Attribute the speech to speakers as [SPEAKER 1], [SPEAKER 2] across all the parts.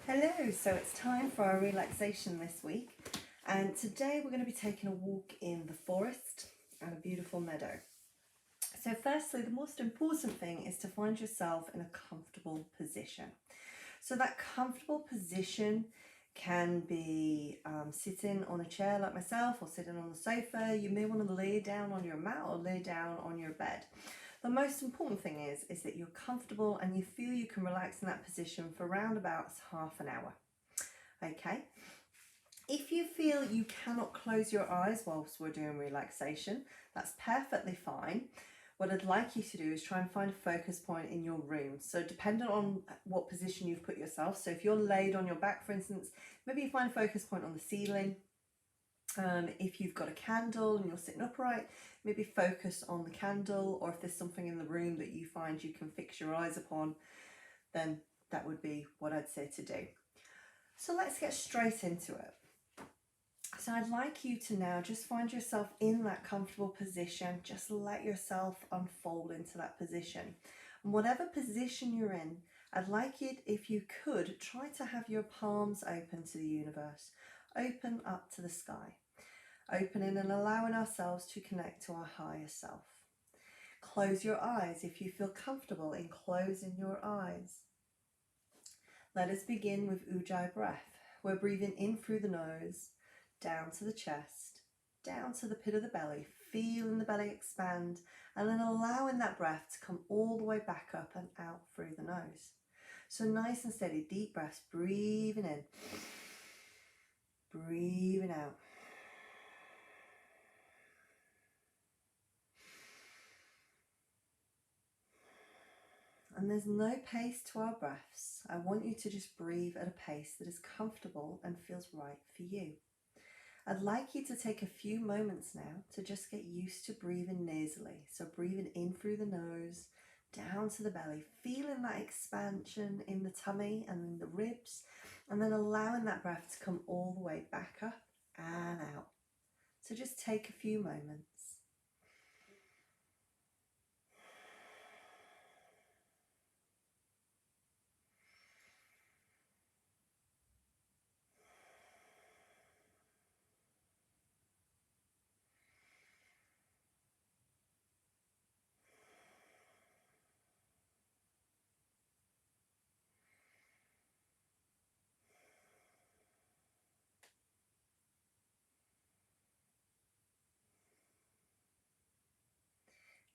[SPEAKER 1] Hello, so it's time for our relaxation this week, and today we're going to be taking a walk in the forest and a beautiful meadow. So firstly, the most important thing is to find yourself in a comfortable position. So that comfortable position can be sitting on a chair like myself or sitting on the sofa. You may want to lay down on your mat or lay down on your bed. The most important thing is that you're comfortable and you feel you can relax in that position for around about half an hour. Okay. If you feel you cannot close your eyes whilst we're doing relaxation, that's perfectly fine. What I'd like you to do is try and find a focus point in your room. So depending on what position you've put yourself, so if you're laid on your back, for instance, maybe you find a focus point on the ceiling. If you've got a candle and you're sitting upright, maybe focus on the candle, or if there's something in the room that you find you can fix your eyes upon, then that would be what I'd say to do. So let's get straight into it. So I'd like you to now just find yourself in that comfortable position. Just let yourself unfold into that position. And whatever position you're in, I'd like you, if you could, try to have your palms open to the universe, open up to the sky, opening and allowing ourselves to connect to our higher self. Close your eyes if you feel comfortable in closing your eyes. Let us begin with Ujjayi breath. We're breathing in through the nose, down to the chest, down to the pit of the belly, feeling the belly expand, and then allowing that breath to come all the way back up and out through the nose. So nice and steady, deep breaths, breathing in, breathing out. And there's no pace to our breaths. I want you to just breathe at a pace that is comfortable and feels right for you. I'd like you to take a few moments now to just get used to breathing nasally. So breathing in through the nose, down to the belly, feeling that expansion in the tummy and in the ribs, and then allowing that breath to come all the way back up and out. So just take a few moments.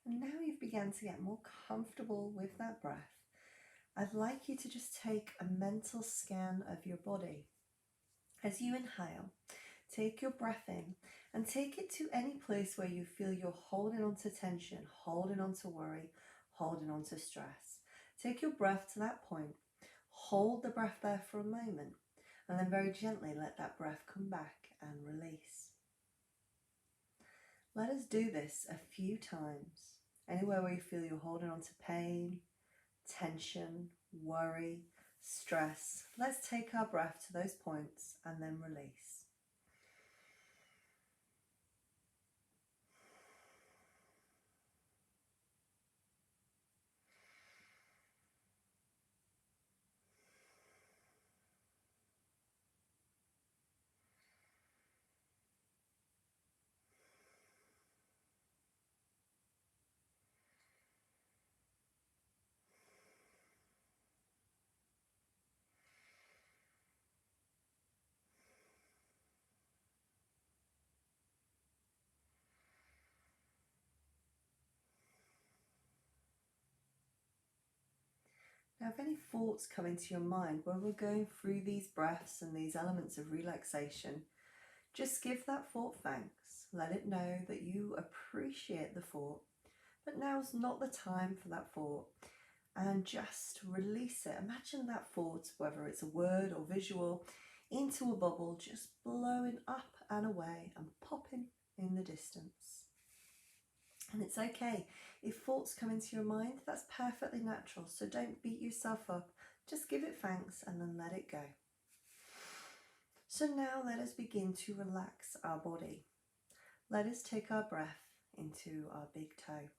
[SPEAKER 1] And now you've begun to get more comfortable with that breath. I'd like you to just take a mental scan of your body. As you inhale, take your breath in and take it to any place where you feel you're holding on to tension, holding on to worry, holding on to stress. Take your breath to that point. Hold the breath there for a moment and then very gently let that breath come back and release. Let us do this a few times. Anywhere where you feel you're holding on to pain, tension, worry, stress, let's take our breath to those points and then release. Now, if any thoughts come into your mind when we're going through these breaths and these elements of relaxation, just give that thought thanks. Let it know that you appreciate the thought, but now's not the time for that thought. And just release it. Imagine that thought, whether it's a word or visual, into a bubble, just blowing up and away and popping in the distance. And it's okay. If thoughts come into your mind, that's perfectly natural. So don't beat yourself up. Just give it thanks and then let it go. So now let us begin to relax our body. Let us take our breath into our big toe.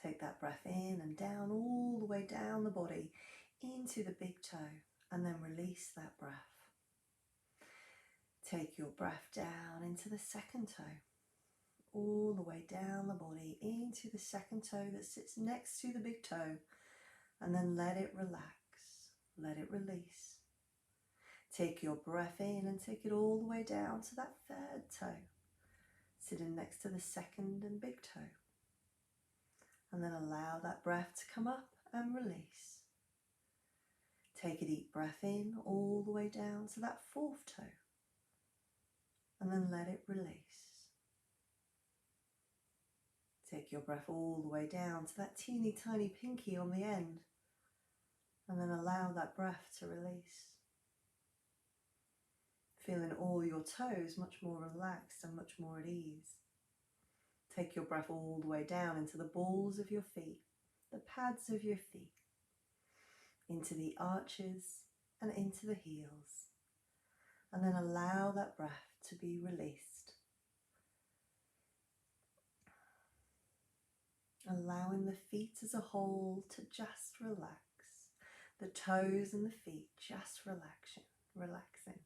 [SPEAKER 1] Take that breath in and down, all the way down the body, into the big toe. and then release that breath. Take your breath down into the second toe, all the way down the body into the second toe that sits next to the big toe, and then let it relax, let it release. Take your breath in and take it all the way down to that third toe, sitting next to the second and big toe. And then allow that breath to come up and release. Take a deep breath in all the way down to that fourth toe, and then let it release. Take your breath all the way down to that teeny tiny pinky on the end, and then allow that breath to release. Feeling all your toes much more relaxed and much more at ease. Take your breath all the way down into the balls of your feet, the pads of your feet, into the arches and into the heels. And then allow that breath to be released. Allowing the feet as a whole to just relax. The toes and the feet just relaxing.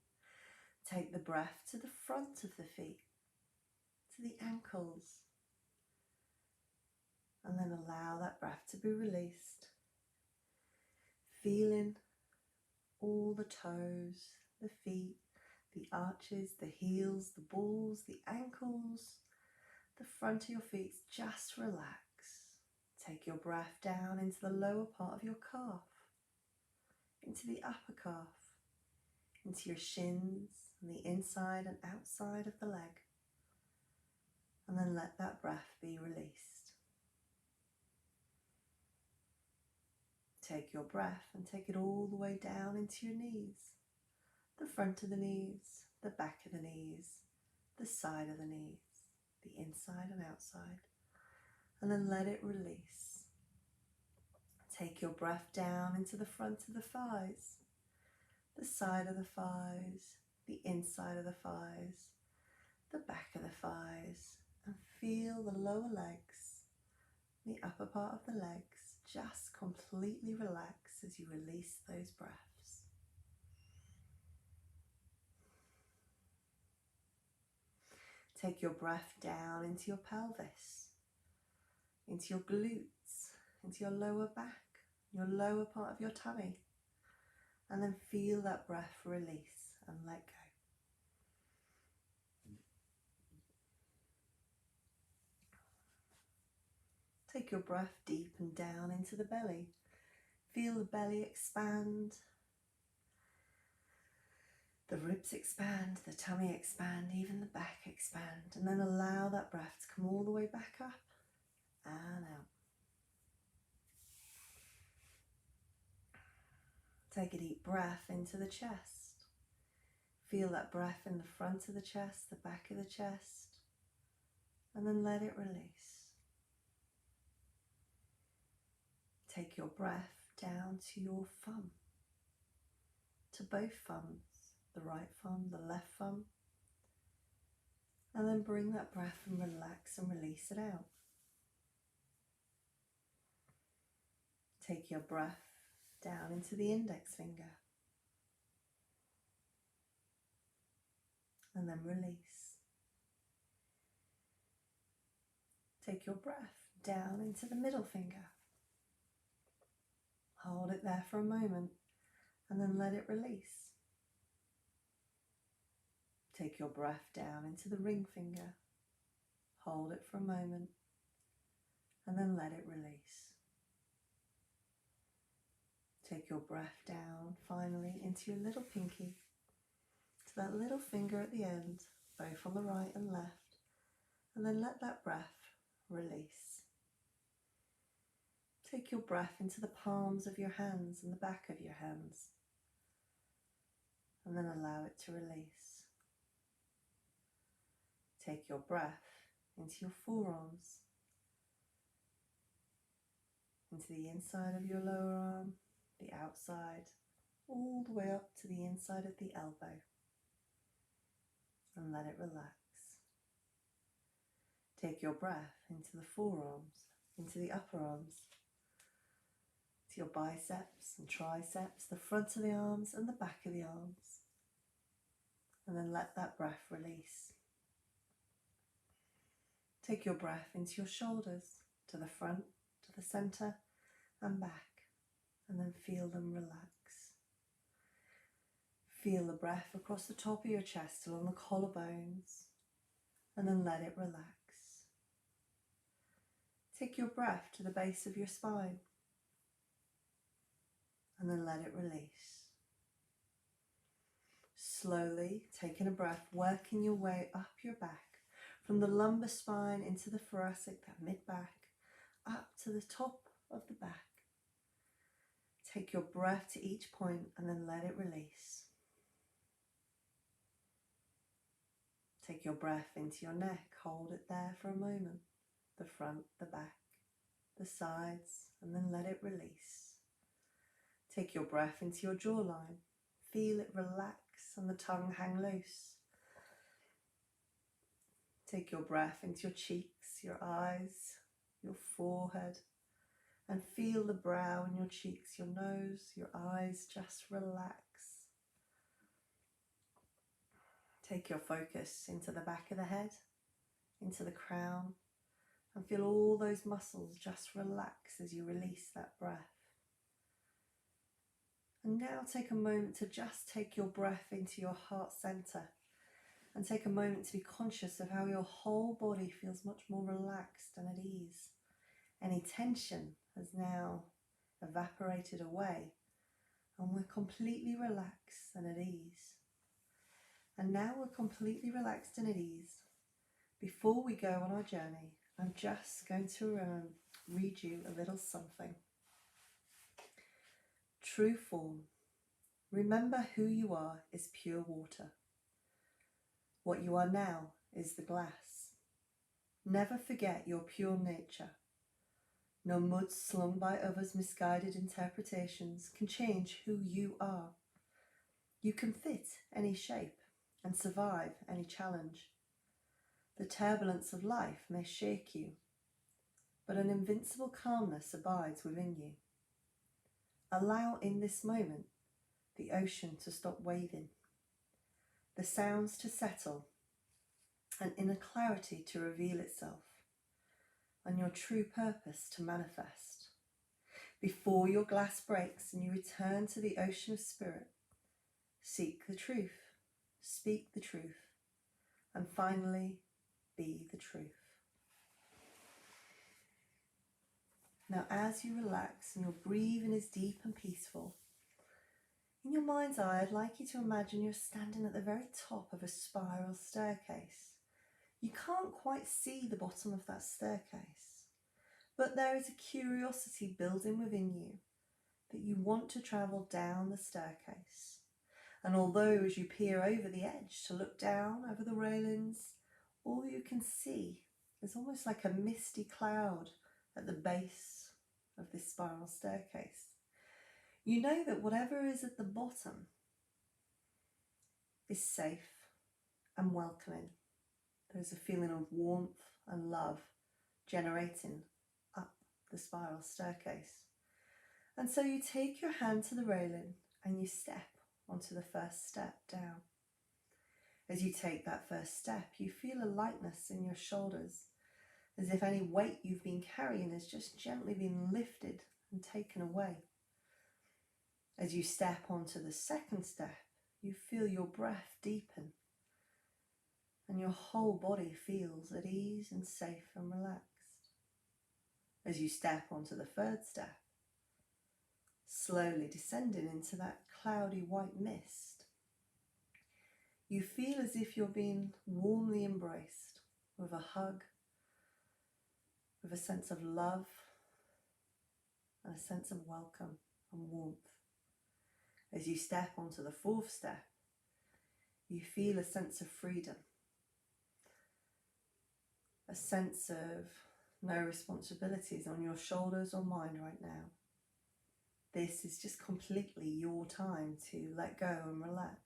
[SPEAKER 1] Take the breath to the front of the feet, to the ankles. And then allow that breath to be released. Feeling all the toes, the feet, the arches, the heels, the balls, the ankles, the front of your feet just relax. Take your breath down into the lower part of your calf, into the upper calf, into your shins and the inside and outside of the leg. And then let that breath be released. Take your breath and take it all the way down into your knees, the front of the knees, the back of the knees, the side of the knees, the inside and outside, and then let it release. Take your breath down into the front of the thighs, the side of the thighs, the inside of the thighs, the back of the thighs, and feel the lower legs, the upper part of the legs just completely relax as you release those breaths. Take your breath down into your pelvis, into your glutes, into your lower back, your lower part of your tummy, and then feel that breath release and let go. Take your breath deep and down into the belly. Feel the belly expand, the ribs expand, the tummy expand, even the back expand, and then allow that breath to come all the way back up and out. Take a deep breath into the chest. Feel that breath in the front of the chest, the back of the chest, and then let it release. Take your breath down to your thumb, to both thumbs, the right thumb, the left thumb, and then bring that breath and relax and release it out. Take your breath down into the index finger, and then release. Take your breath down into the middle finger. Hold it there for a moment, and then let it release. Take your breath down into the ring finger. Hold it for a moment, and then let it release. Take your breath down finally into your little pinky, to that little finger at the end, both on the right and left, and then let that breath release. Take your breath into the palms of your hands and the back of your hands, and then allow it to release. Take your breath into your forearms, into the inside of your lower arm, the outside, all the way up to the inside of the elbow, and let it relax. Take your breath into the forearms, into the upper arms, to your biceps and triceps, the front of the arms and the back of the arms. And then let that breath release. Take your breath into your shoulders, to the front, to the center and back, and then feel them relax. Feel the breath across the top of your chest along the collarbones, and then let it relax. Take your breath to the base of your spine, and then let it release. Slowly taking a breath, working your way up your back, from the lumbar spine into the thoracic, that mid-back, up to the top of the back. Take your breath to each point and then let it release. Take your breath into your neck, hold it there for a moment, the front, the back, the sides, and then let it release. Take your breath into your jawline, feel it relax and the tongue hang loose. Take your breath into your cheeks, your eyes, your forehead, and feel the brow in your cheeks, your nose, your eyes just relax. Take your focus into the back of the head, into the crown, and feel all those muscles just relax as you release that breath. And now take a moment to just take your breath into your heart center and take a moment to be conscious of how your whole body feels much more relaxed and at ease. Any tension has now evaporated away and we're completely relaxed and at ease. And now we're completely relaxed and at ease. Before we go on our journey, I'm just going to read you a little something. True form. Remember who you are is pure water. What you are now is the glass. Never forget your pure nature. No mud slung by others' misguided interpretations can change who you are. You can fit any shape and survive any challenge. The turbulence of life may shake you, but an invincible calmness abides within you. Allow in this moment the ocean to stop waving, the sounds to settle, and inner clarity to reveal itself, and your true purpose to manifest. Before your glass breaks and you return to the ocean of spirit, seek the truth, speak the truth, and finally be the truth. Now as you relax and your breathing is deep and peaceful, in your mind's eye I'd like you to imagine you're standing at the very top of a spiral staircase. You can't quite see the bottom of that staircase, but there is a curiosity building within you that you want to travel down the staircase. And although as you peer over the edge to look down over the railings, all you can see is almost like a misty cloud at the base of this spiral staircase. You know that whatever is at the bottom is safe and welcoming. There's a feeling of warmth and love generating up the spiral staircase. And so you take your hand to the railing and you step onto the first step down. As you take that first step, you feel a lightness in your shoulders, as if any weight you've been carrying has just gently been lifted and taken away. As you step onto the second step, you feel your breath deepen, and your whole body feels at ease and safe and relaxed. As you step onto the third step, slowly descending into that cloudy white mist, you feel as if you're being warmly embraced with a hug, with a sense of love and a sense of welcome and warmth. As you step onto the fourth step, you feel a sense of freedom, a sense of no responsibilities on your shoulders or mind right now. This is just completely your time to let go and relax.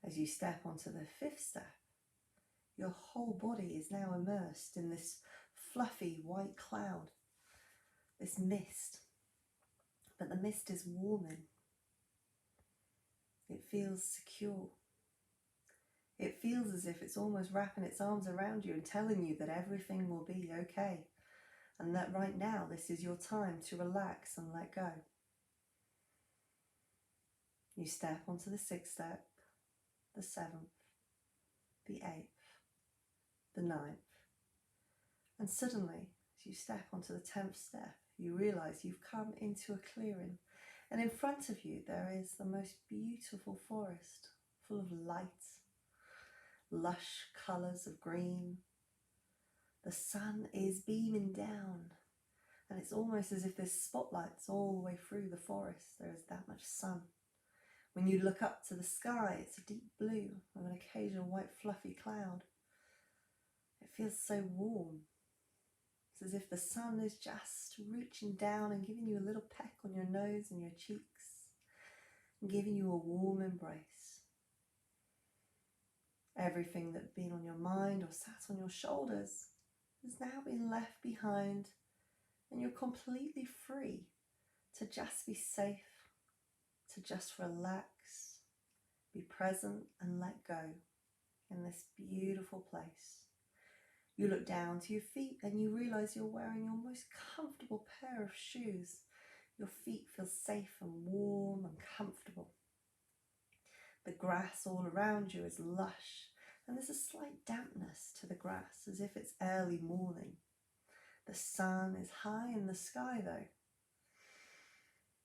[SPEAKER 1] As you step onto the fifth step, your whole body is now immersed in this fluffy white cloud, this mist, but the mist is warming. It feels secure. It feels as if it's almost wrapping its arms around you and telling you that everything will be okay, and that right now this is your time to relax and let go. You step onto the 6th step, the 7th, the 8th, the 9th, and suddenly, as you step onto the 10th step, you realise you've come into a clearing, and in front of you there is the most beautiful forest, full of light, lush colours of green. The sun is beaming down, and it's almost as if there's spotlights all the way through the forest. There is that much sun. When you look up to the sky, it's a deep blue with an occasional white fluffy cloud. It feels so warm. It's as if the sun is just reaching down and giving you a little peck on your nose and your cheeks, and giving you a warm embrace. Everything that had been on your mind or sat on your shoulders has now been left behind, and you're completely free to just be safe, to just relax, be present and let go in this beautiful place. You look down to your feet and you realise you're wearing your most comfortable pair of shoes. Your feet feel safe and warm and comfortable. The grass all around you is lush, and there's a slight dampness to the grass as if it's early morning. The sun is high in the sky though.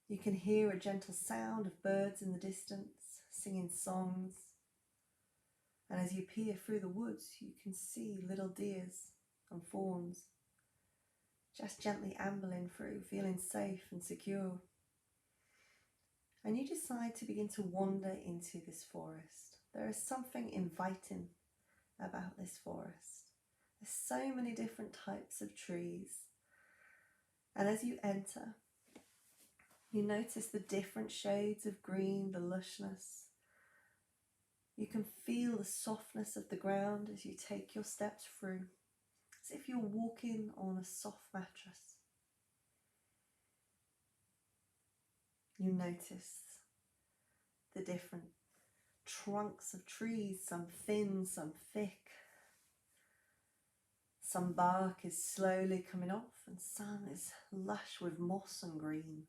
[SPEAKER 1] You can hear a gentle sound of birds in the distance, singing songs. And as you peer through the woods, you can see little deers and fawns just gently ambling through, feeling safe and secure. And you decide to begin to wander into this forest. There is something inviting about this forest. There's so many different types of trees. And as you enter, you notice the different shades of green, the lushness. You can feel the softness of the ground as you take your steps through, as if you're walking on a soft mattress. You notice the different trunks of trees, some thin, some thick. Some bark is slowly coming off and some is lush with moss and green.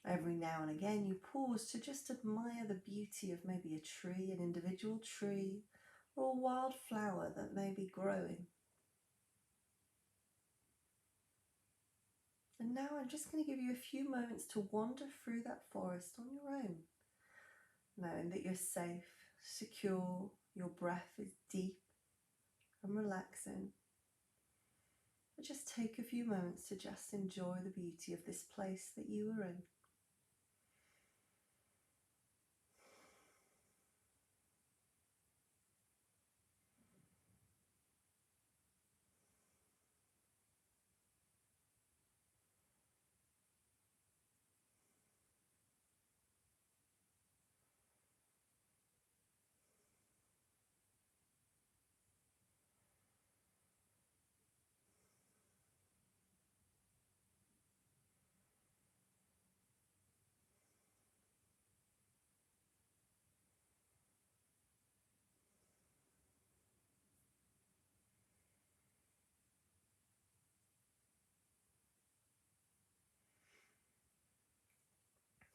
[SPEAKER 1] Every now and again you pause to just admire the beauty of maybe a tree, an individual tree, or a wild flower that may be growing. And now I'm just going to give you a few moments to wander through that forest on your own, knowing that you're safe, secure, your breath is deep and relaxing. But just take a few moments to just enjoy the beauty of this place that you are in.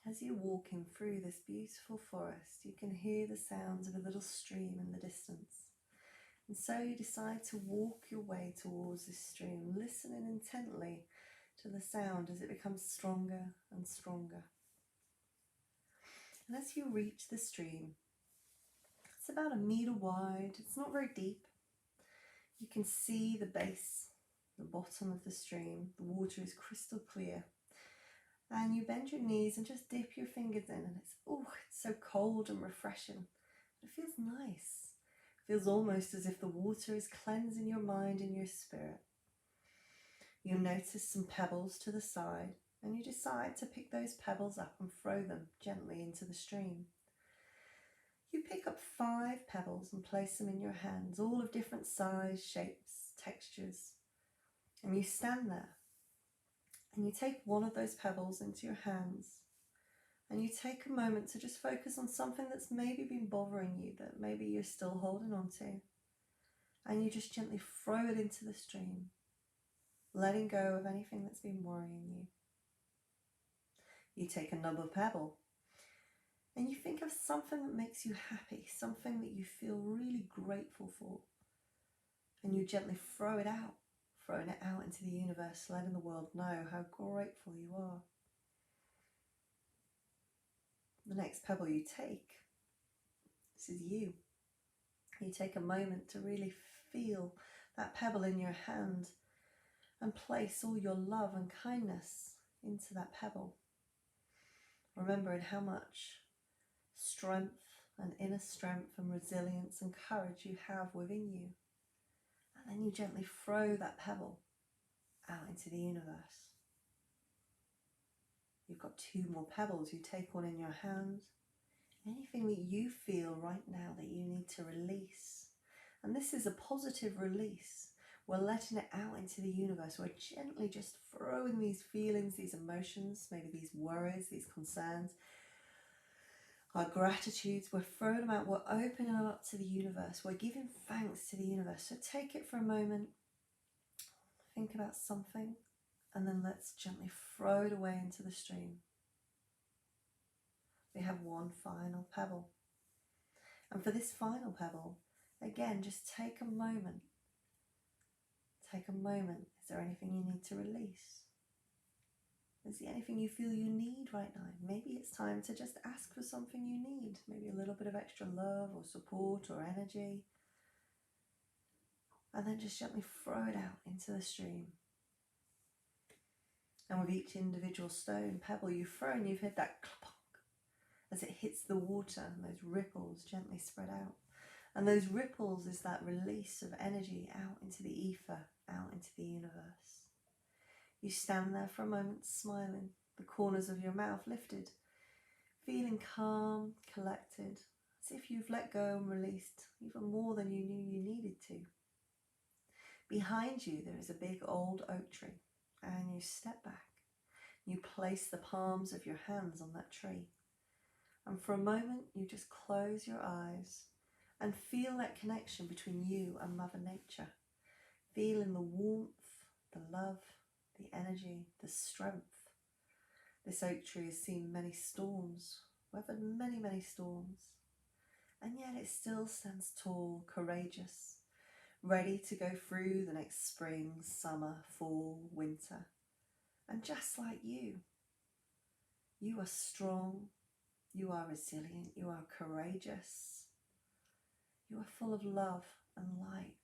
[SPEAKER 1] As you're walking through this beautiful forest, you can hear the sounds of a little stream in the distance. And so you decide to walk your way towards this stream, listening intently to the sound as it becomes stronger and stronger. And as you reach the stream, it's about 1 metre wide, it's not very deep. You can see the base, the bottom of the stream. The water is crystal clear. And you bend your knees and just dip your fingers in, and it's so cold and refreshing. It feels nice. It feels almost as if the water is cleansing your mind and your spirit. You notice some pebbles to the side, and you decide to pick those pebbles up and throw them gently into the stream. You pick up 5 pebbles and place them in your hands, all of different size, shapes, textures, and you stand there And you take one of those pebbles into your hands, and you take a moment to just focus on something that's maybe been bothering you, that maybe you're still holding on to. And you just gently throw it into the stream, letting go of anything that's been worrying you. You take another pebble, and you think of something that makes you happy, something that you feel really grateful for. And you gently throw it out, throwing it out into the universe, letting the world know how grateful you are. The next pebble you take, this is you. You take a moment to really feel that pebble in your hand and place all your love and kindness into that pebble. Remembering how much strength and inner strength and resilience and courage you have within you. And then you gently throw that pebble out into the universe. You've got two more pebbles. You take one in your hand. Anything that you feel right now that you need to release. And this is a positive release. We're letting it out into the universe. We're gently just throwing these feelings, these emotions, maybe these worries, these concerns, our gratitudes, we're throwing them out. We're opening them up to the universe. We're giving thanks to the universe. So take it for a moment. Think about something. And then let's gently throw it away into the stream. We have one final pebble. And for this final pebble, again, just take a moment. Take a moment. Is there anything you need to release? Is there anything you feel you need right now? Maybe it's time to just ask for something you need. Maybe a little bit of extra love or support or energy. And then just gently throw it out into the stream. And with each individual stone, pebble you've thrown, you've heard that clunk as it hits the water, and those ripples gently spread out. And those ripples is that release of energy out into the ether, out into the universe. You stand there for a moment smiling, the corners of your mouth lifted, feeling calm, collected, as if you've let go and released even more than you knew you needed to. Behind you there is a big old oak tree, and you step back. You place the palms of your hands on that tree, and for a moment you just close your eyes and feel that connection between you and Mother Nature, feeling the warmth, the love, the energy, the strength. This oak tree has seen many storms, weathered many, many storms, and yet it still stands tall, courageous, ready to go through the next spring, summer, fall, winter. And just like you are strong, you are resilient, you are courageous, you are full of love and light.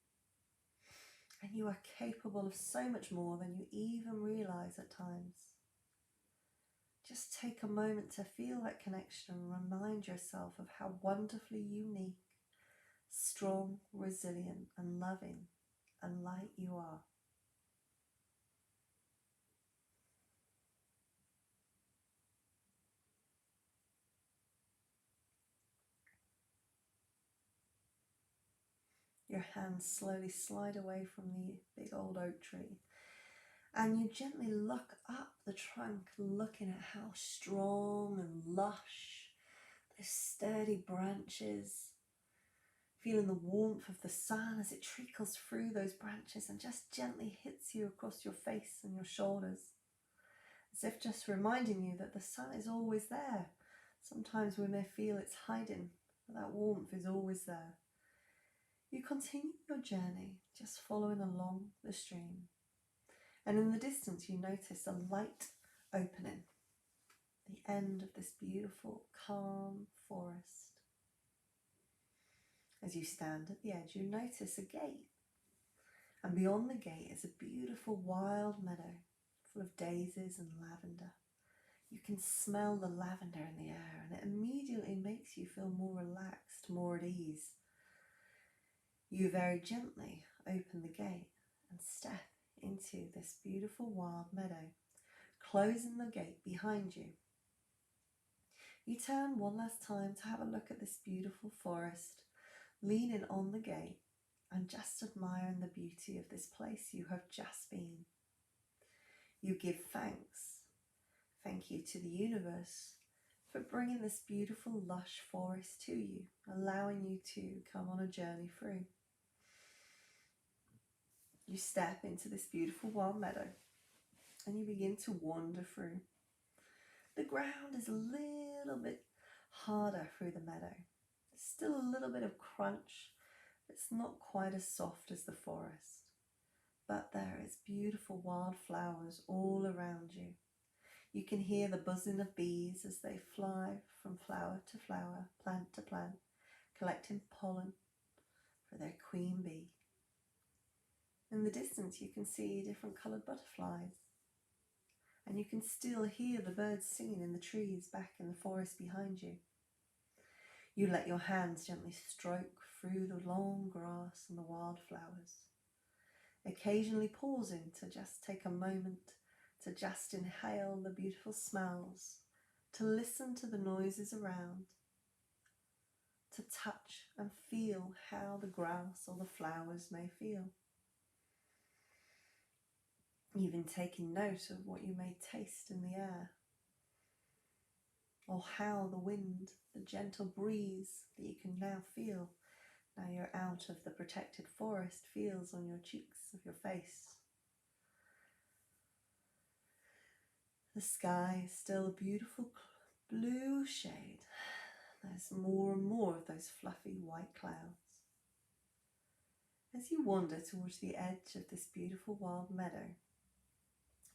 [SPEAKER 1] And you are capable of so much more than you even realize at times. Just take a moment to feel that connection and remind yourself of how wonderfully unique, strong, resilient, and loving and light you are. Your hands slowly slide away from the big old oak tree, and you gently look up the trunk, looking at how strong and lush those sturdy branches, feeling the warmth of the sun as it trickles through those branches and just gently hits you across your face and your shoulders, as if just reminding you that the sun is always there. Sometimes we may feel it's hiding, but that warmth is always there. You continue your journey, just following along the stream. And in the distance, you notice a light opening, the end of this beautiful, calm forest. As you stand at the edge, you notice a gate. And beyond the gate is a beautiful wild meadow full of daisies and lavender. You can smell the lavender in the air, and it immediately makes you feel more relaxed, more at ease. You very gently open the gate and step into this beautiful wild meadow, closing the gate behind you. You turn one last time to have a look at this beautiful forest, leaning on the gate and just admiring the beauty of this place you have just been. You give thanks. Thank you to the universe for bringing this beautiful lush forest to you, allowing you to come on a journey through. You step into this beautiful wild meadow and you begin to wander through. The ground is a little bit harder through the meadow. There's still a little bit of crunch. It's not quite as soft as the forest, but there is beautiful wildflowers all around you. You can hear the buzzing of bees as they fly from flower to flower, plant to plant, collecting pollen for their queen bee. In the distance you can see different coloured butterflies, and you can still hear the birds singing in the trees back in the forest behind you. You let your hands gently stroke through the long grass and the wildflowers, occasionally pausing to just take a moment to just inhale the beautiful smells, to listen to the noises around, to touch and feel how the grass or the flowers may feel. Even taking note of what you may taste in the air, or how the wind, the gentle breeze that you can now feel, now you're out of the protected forest, feels on your cheeks of your face. The sky is still a beautiful blue shade. There's more and more of those fluffy white clouds. As you wander towards the edge of this beautiful wild meadow,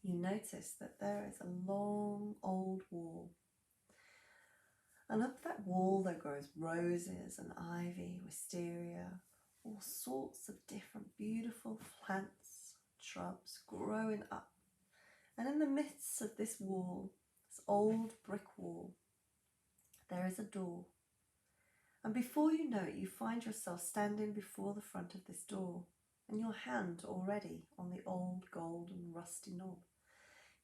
[SPEAKER 1] you notice that there is a long old wall. And up that wall there grows roses and ivy, wisteria, all sorts of different beautiful plants, shrubs growing up. And in the midst of this wall, this old brick wall, there is a door. And before you know it, you find yourself standing before the front of this door, and your hand already on the old golden rusty knob.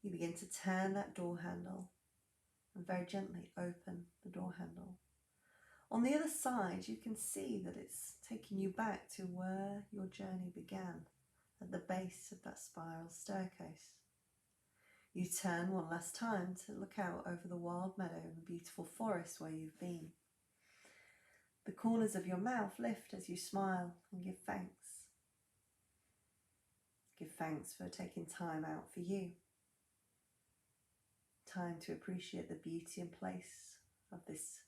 [SPEAKER 1] You begin to turn that door handle and very gently open the door handle. On the other side, you can see that it's taking you back to where your journey began, at the base of that spiral staircase. You turn one last time to look out over the wild meadow and the beautiful forest where you've been. The corners of your mouth lift as you smile and give thanks. Give thanks for taking time out for you. Time to appreciate the beauty and place of this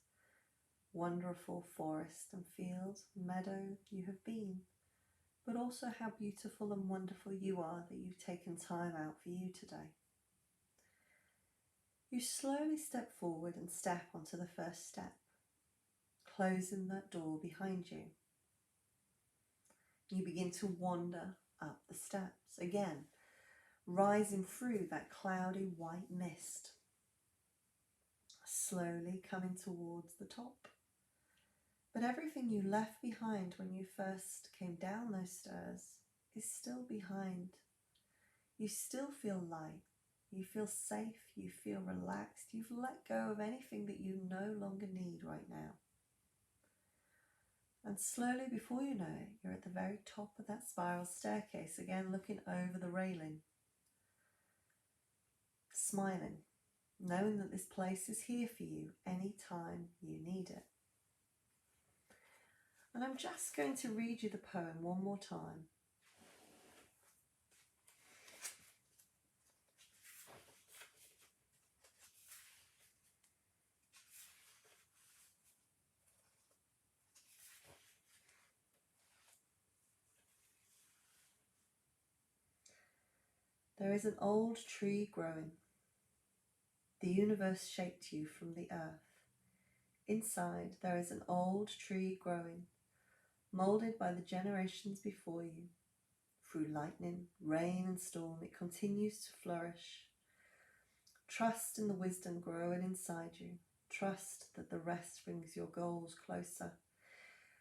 [SPEAKER 1] wonderful forest and field, meadow you have been, but also how beautiful and wonderful you are that you've taken time out for you today. You slowly step forward and step onto the first step, closing that door behind you. You begin to wander up the steps, again, rising through that cloudy white mist, slowly coming towards the top. But everything you left behind when you first came down those stairs is still behind. You still feel light. You feel safe, you feel relaxed, you've let go of anything that you no longer need right now. And slowly, before you know it, you're at the very top of that spiral staircase, again looking over the railing, smiling, knowing that this place is here for you anytime you need it. And I'm just going to read you the poem one more time. There is an old tree growing. The universe shaped you from the earth. Inside there is an old tree growing, moulded by the generations before you. Through lightning, rain and storm, it continues to flourish. Trust in the wisdom growing inside you. Trust that the rest brings your goals closer.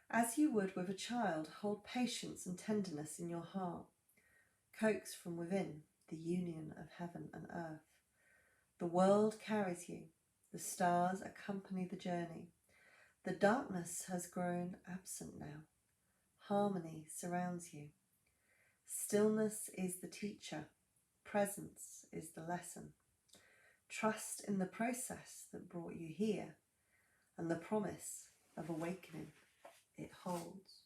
[SPEAKER 1] As you would with a child, hold patience and tenderness in your heart. Coax from within the union of heaven and earth. The world carries you. The stars accompany the journey. The darkness has grown absent now. Harmony surrounds you. Stillness is the teacher. Presence is the lesson. Trust in the process that brought you here and the promise of awakening it holds.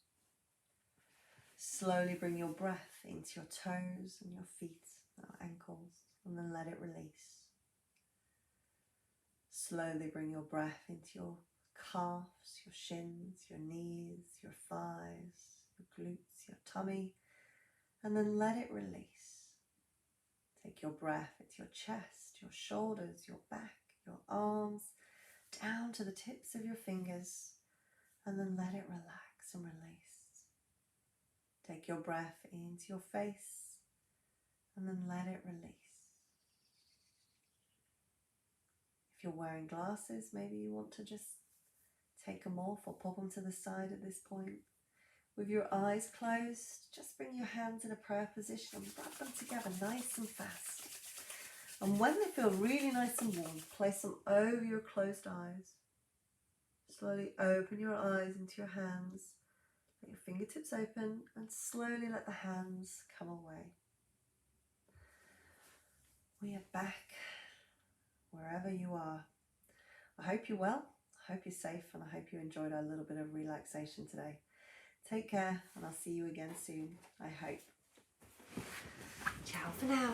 [SPEAKER 1] Slowly bring your breath into your toes and your feet, our ankles, and then let it release. Slowly bring your breath into your calves, your shins, your knees, your thighs, your glutes, your tummy, and then let it release. Take your breath into your chest, your shoulders, your back, your arms, down to the tips of your fingers, and then let it relax and release. Take your breath into your face, and then let it release. If you're wearing glasses, maybe you want to just take them off or pop them to the side at this point. With your eyes closed, just bring your hands in a prayer position and wrap them together nice and fast. And when they feel really nice and warm, place them over your closed eyes. Slowly open your eyes into your hands. Let your fingertips open and slowly let the hands come away. We are back wherever you are. I hope you're well, I hope you're safe, and I hope you enjoyed our little bit of relaxation today. Take care, and I'll see you again soon, I hope. Ciao for now.